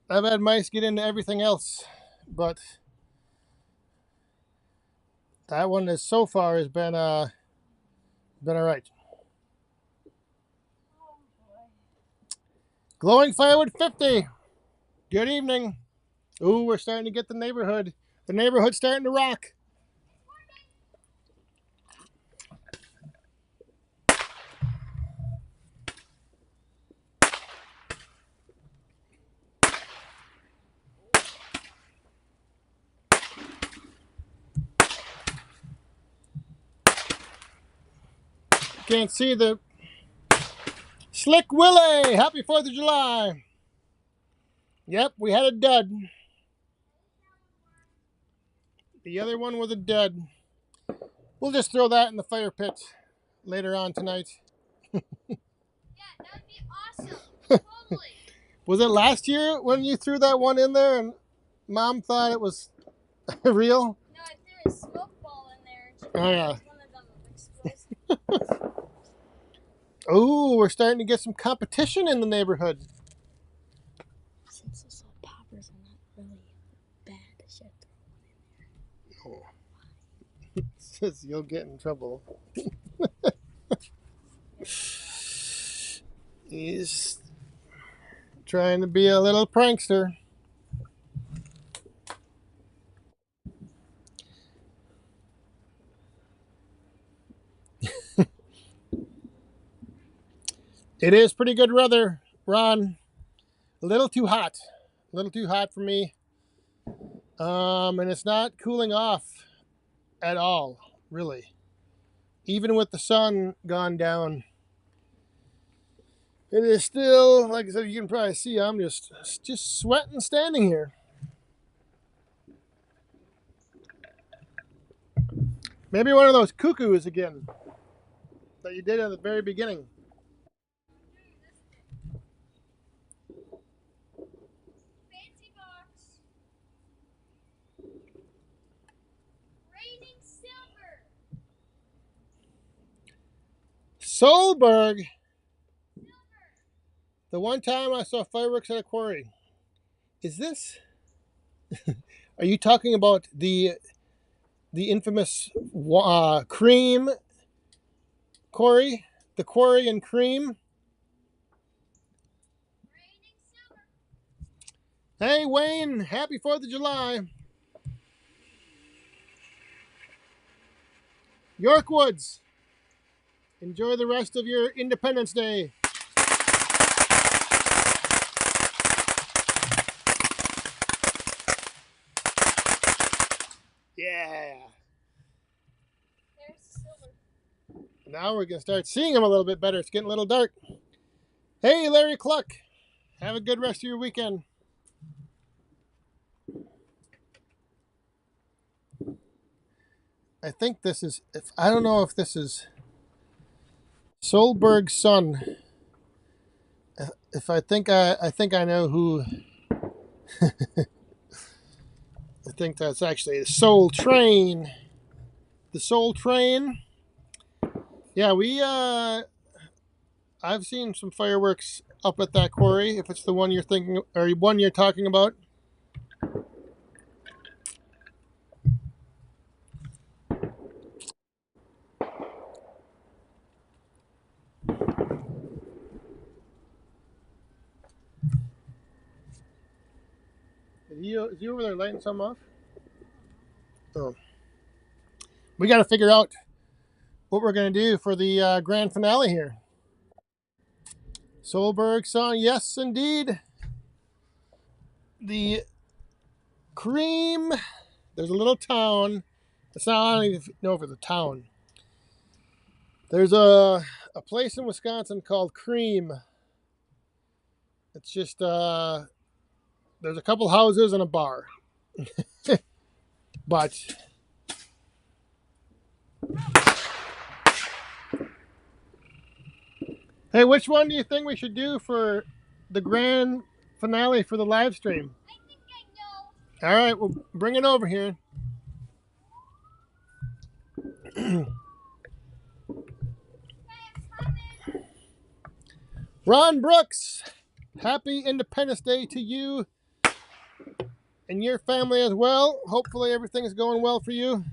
I've had mice get into everything else, but that one is so far has been all right. Glowing Firewood 50. Good evening. Ooh, we're starting to get the neighborhood. The neighborhood's starting to rock. Can't see the Slick Willie. Happy 4th of July. Yep, we had a dud. The other one was a dud. We'll just throw that in the fire pit later on tonight. Yeah, that would be awesome. Totally. Was it last year when you threw that one in there and Mom thought it was real? No, I threw a smoke ball in there and she Oh, yeah. thought it was one of them explosive. Oh, we're starting to get some competition in the neighborhood. Since those little poppers are not really bad, I should throw one in there. Oh. Says you'll get in trouble. He's trying to be a little prankster. It is pretty good weather, Ron. A little too hot. A little too hot for me. And it's not cooling off at all, really. Even with the sun gone down, it is still, like I said, you can probably see I'm just sweating standing here. Maybe one of those cuckoos again that you did at the very beginning. Fancy box. Solberg. The one time I saw fireworks at a quarry. Is this? Are you talking about the infamous Cream quarry? The quarry in Cream? Hey Wayne, happy 4th of July. Yorkwoods, enjoy the rest of your Independence Day. Yeah. There's the silver. Now we're going to start seeing them a little bit better. It's getting a little dark. Hey, Larry Cluck. Have a good rest of your weekend. I think this is, I don't know if this is Solberg's son. If I think I know who. I think that's actually the Soul Train. The Soul Train. Yeah, I've seen some fireworks up at that quarry. If it's the one you're thinking or one you're talking about. Is he over there lighting something off? Oh. We got to figure out what we're going to do for the grand finale here. Solberg song, yes, indeed. The Cream. There's a little town. It's not, I don't even know if it's a town. There's a place in Wisconsin called Cream. It's just, there's a couple houses and a bar. But hey, which one do you think we should do for the grand finale for the live stream? I think I know. All right, well, bring it over here. Ron Brooks, happy Independence Day to you and your family as well. Hopefully everything is going well for you.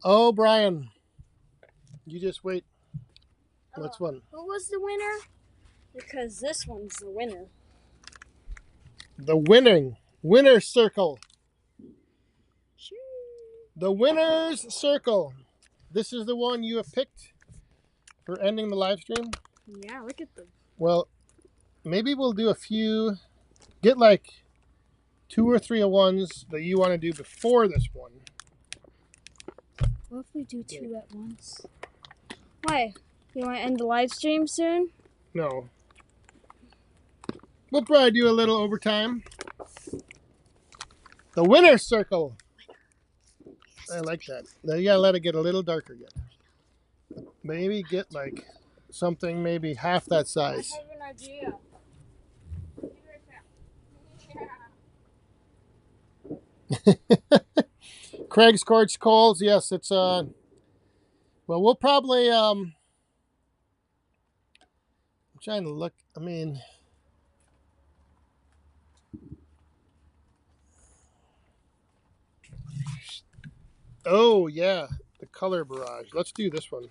Oh, Brian, you just wait. Which one? Who was the winner? Because this one's the winner. The winner's circle. Sure. The winner's circle. This is the one you have picked for ending the live stream. Yeah, look at them. Well, maybe we'll do a few. Get like 2 or 3 of ones that you want to do before this one. What if we do 2 at once? Why? You want to end the live stream soon? No. We'll probably do a little overtime. The winner's circle. I like that. Now you gotta let it get a little darker yet. Maybe get like something maybe half that size. I have an idea. Be right back. Craig's Quartz Coals, yes, it's well we'll probably I'm trying to look, I mean oh yeah, the color barrage. Let's do this one.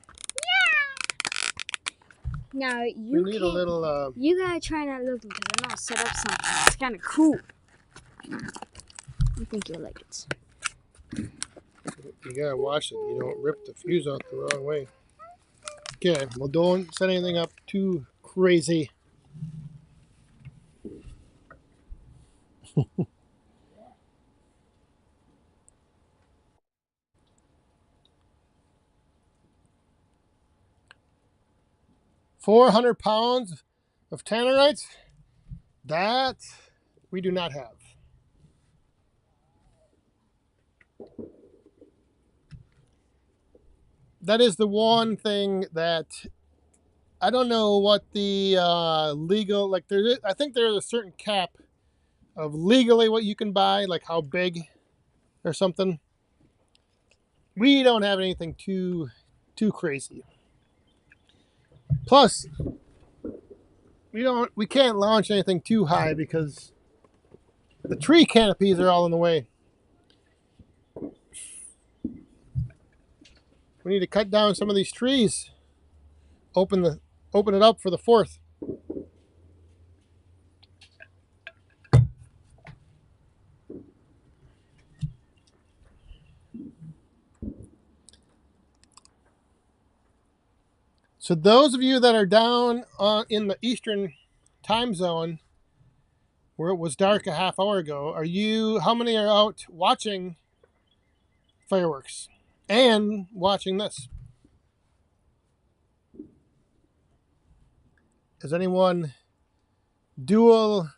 Now We you need a little You gotta try not looking because I know how to set up something. It's kind of cool. I think you'll like it. you gotta watch it. You don't rip the fuse out the wrong way. Okay, well don't set anything up too crazy. £400 of tannerites? That we do not have. That is the one thing that I don't know what the legal, like I think there's a certain cap of legally what you can buy, like how big or something. We don't have anything too crazy. Plus, we can't launch anything too high because the tree canopies are all in the way. We need to cut down some of these trees. Open it up for the 4th. So those of you that are down in the Eastern time zone, where it was dark a half hour ago, how many are out watching fireworks and watching this? Is anyone dual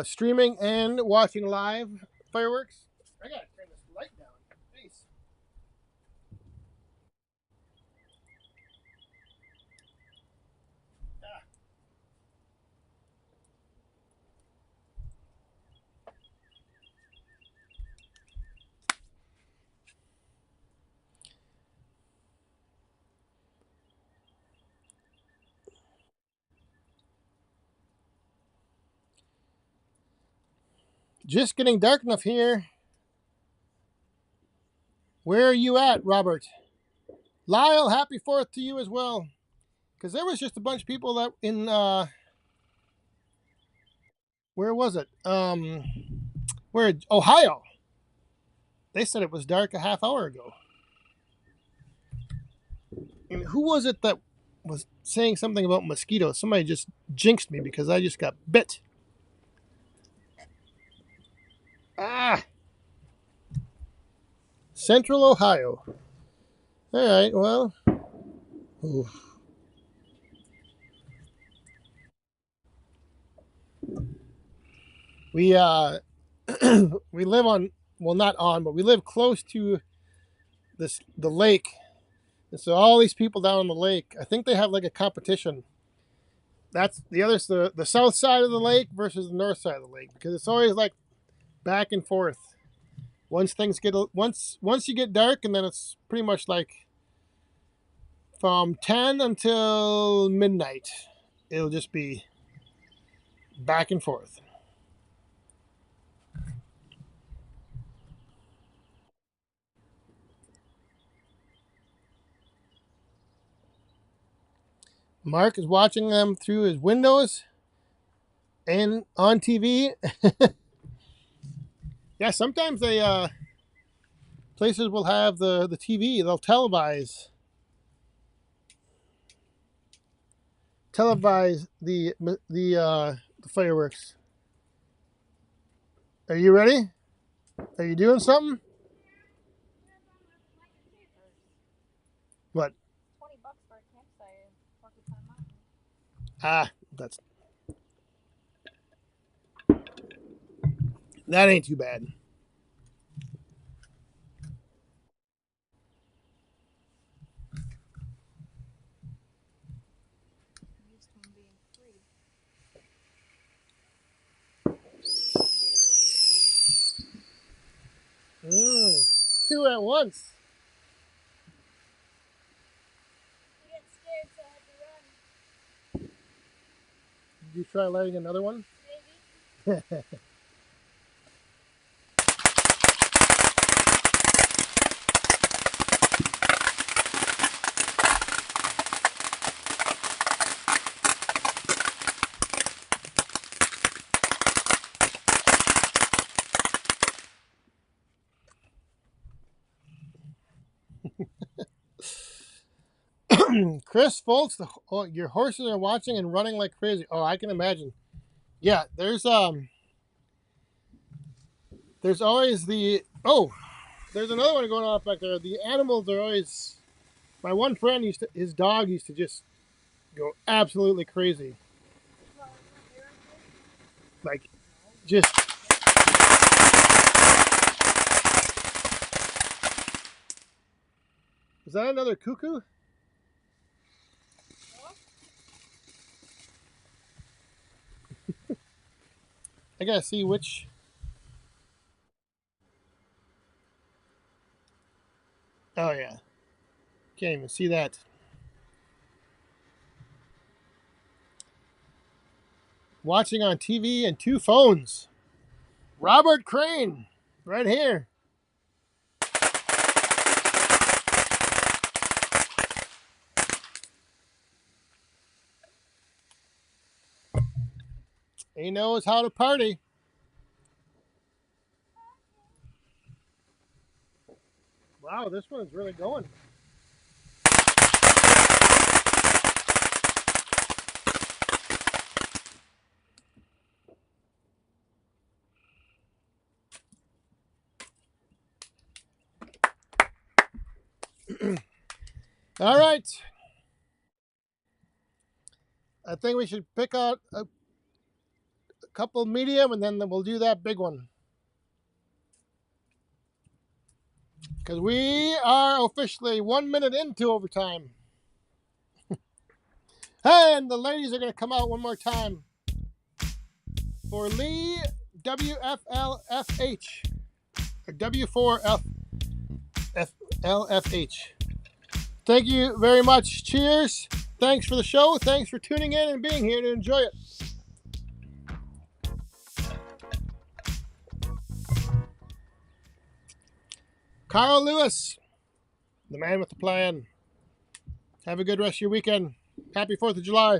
streaming and watching live fireworks? I gotta turn this light down. Jeez. Just getting dark enough here. Where are you at, Robert? Lyle, happy 4th to you as well. Because there was just a bunch of people that in where was it? Where Ohio. They said it was dark a half hour ago. And who was it that was saying something about mosquitoes? Somebody just jinxed me because I just got bit. Ah, Central Ohio. All right, well. Oof. We we live on, well, not on, but we live close to the lake. And so all these people down on the lake, I think they have like a competition. That's the south side of the lake versus the north side of the lake, because it's always like back and forth. Once you get dark, and then it's pretty much like from 10 until midnight. It'll just be back and forth. Mark is watching them through his windows and on TV. Yeah, sometimes places will have the TV. They'll televise the fireworks. Are you ready? Are you doing something? What? $20 for a campsite in Porcupine Mountain. That ain't too bad. Used to being free. 2 at once. I got scared, so I had to run. Did you try lighting another one? Maybe. Chris Foltz, your horses are watching and running like crazy. Oh, I can imagine. Yeah, there's always there's another one going off back there. The animals are always. My one friend his dog used to just go absolutely crazy. Like, just. Is that another cuckoo? I gotta see which. Oh yeah, can't even see that. Watching on TV and 2 phones. Robert Crane, right here. He knows how to party. Wow, this one's really going. All right. I think we should pick out a couple medium and then we'll do that big one. Because we are officially 1 minute into overtime. And the ladies are going to come out one more time for Lee WFLFH or W4FLFH. Thank you very much. Cheers. Thanks for the show. Thanks for tuning in and being here to enjoy it. Carl Lewis, the man with the plan. Have a good rest of your weekend. Happy 4th of July.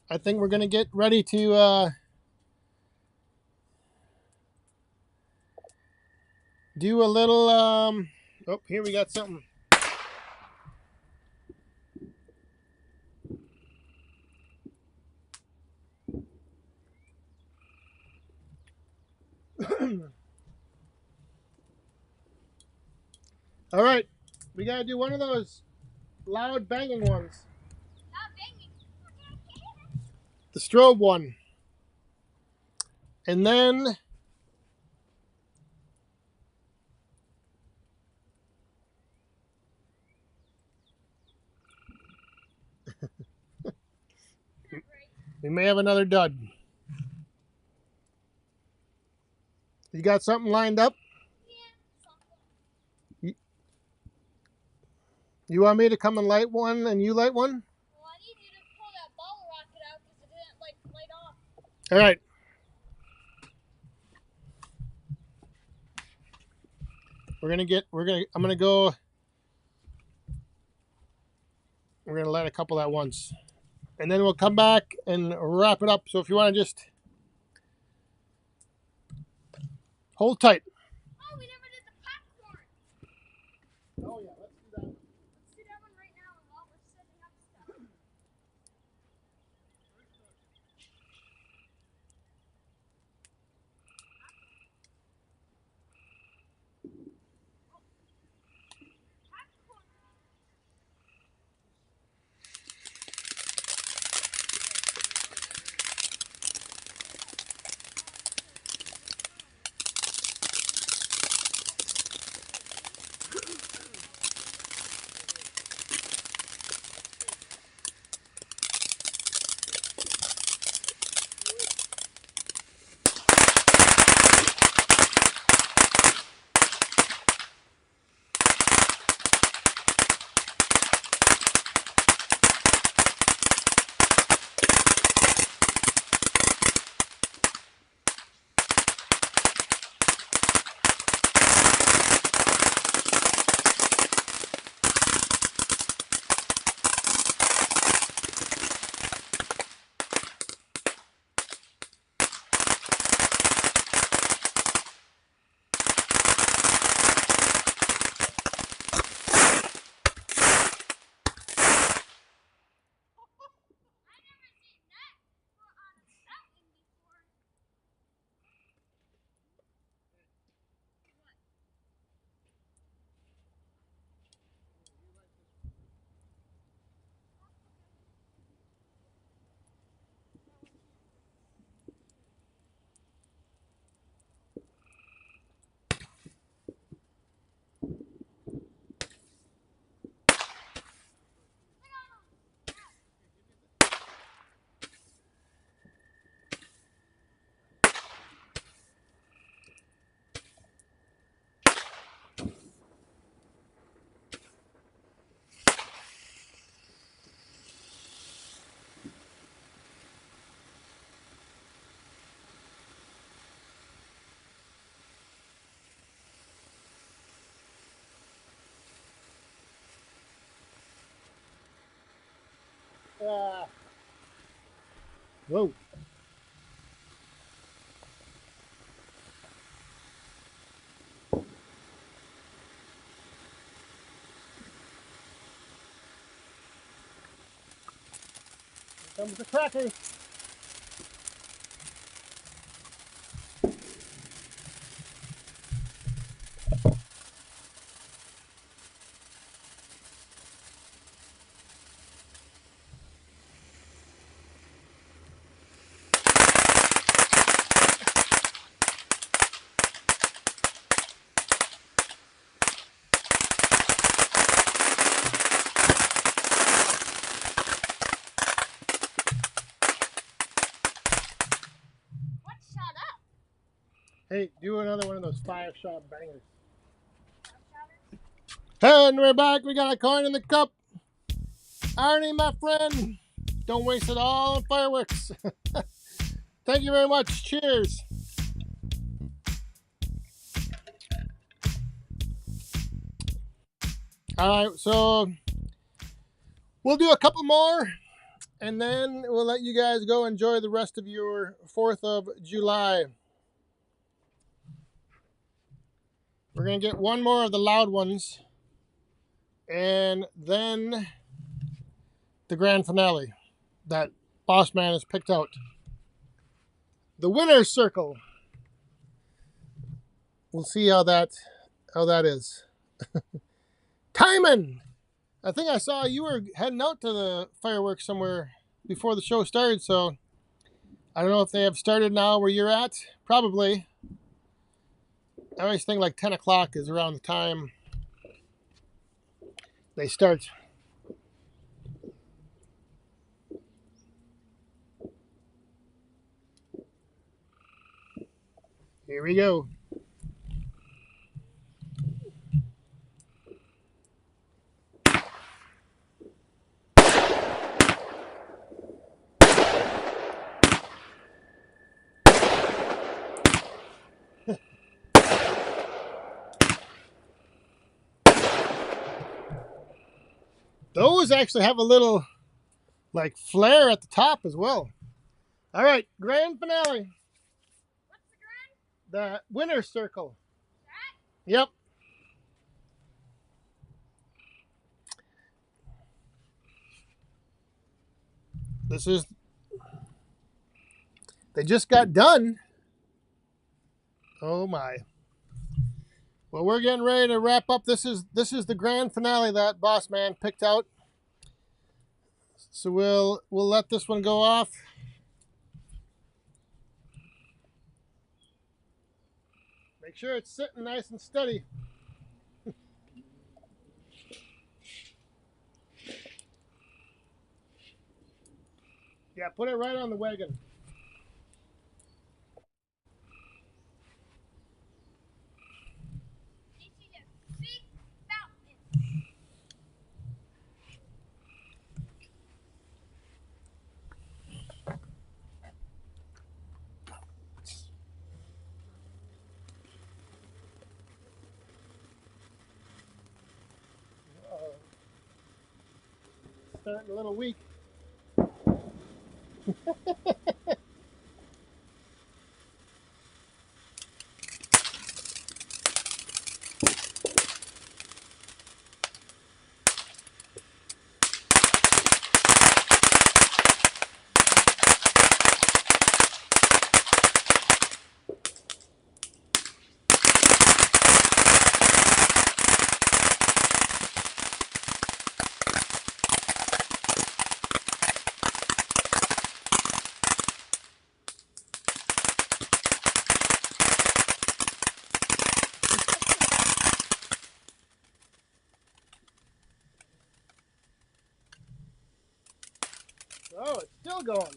I think we're going to get ready to do a little, oh, here we got something. All right, we got to do one of those loud banging ones. Not banging. The strobe one. And then we may have another dud. You got something lined up? You want me to come and light one and you light one? Well, I need you to pull that bottle rocket out because it didn't light off. All right. I'm going to go. We're going to light a couple at once. And then we'll come back and wrap it up. So if you want to just hold tight. Oh, we never did the popcorn. Oh, yeah. Let's do that. Let's do that one right now while we're setting up stuff. Whoa. Here comes the cracker. What shot up? Hey, do another one of those 5-shot bangers. Shot And we're back. We got a coin in the cup. Arnie, my friend, don't waste it all on fireworks. Thank you very much. Cheers. All right, so we'll do a couple more, and then we'll let you guys go enjoy the rest of your 4th of July. We're going to get one more of the loud ones, and then the grand finale that Boss Man has picked out. The winner's circle. We'll see how that is. Timon! I think I saw you were heading out to the fireworks somewhere before the show started, so I don't know if they have started now where you're at. Probably. I always think like 10 o'clock is around the time they start. Here we go. Those actually have a little like flare at the top as well. All right, grand finale. What's the grand? The winner's circle. That? Yep. This is. They just got done. Oh my. Well, we're getting ready to wrap up. This is the grand finale that Boss Man picked out. So we'll let this one go off. Make sure it's sitting nice and steady. Yeah, put it right on the wagon. You see the big fountain. Starting a little weak. Oh, it's still going.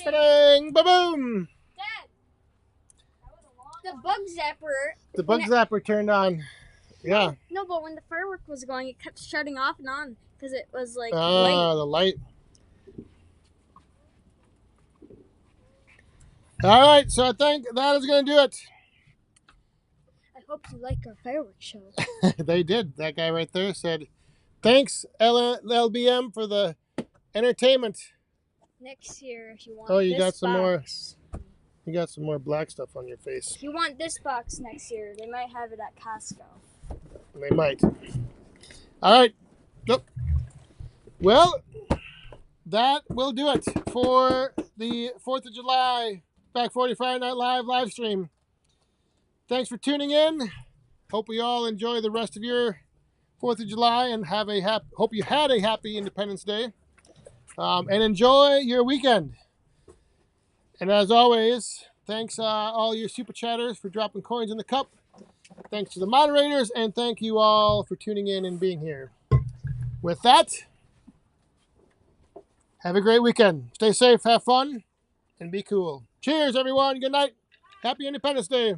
Ba-ding, ba-boom. Dad! That was a long The one. bug zapper. The bug zapper turned on. Yeah. No, but when the firework was going, it kept shutting off and on because it was like Ah, light. the light. All right, so I think that is going to do it. I hope you like our fireworks show. They did. That guy right there said, thanks, LBM, for the entertainment. Next year, if you want Oh, you this got some more. box. You got some more black stuff on your face. If you want this box next year, they might have it at Costco. They might. All right. Nope. Well, that will do it for the 4th of July Back 40 Friday Night live stream. Thanks for tuning in. Hope we all enjoy the rest of your 4th of July and hope you had a happy Independence Day. And enjoy your weekend. And as always, thanks all your super chatters for dropping coins in the cup. Thanks to the moderators, and thank you all for tuning in and being here. With that, have a great weekend. Stay safe, have fun, and be cool. Cheers, everyone. Good night. Happy Independence Day.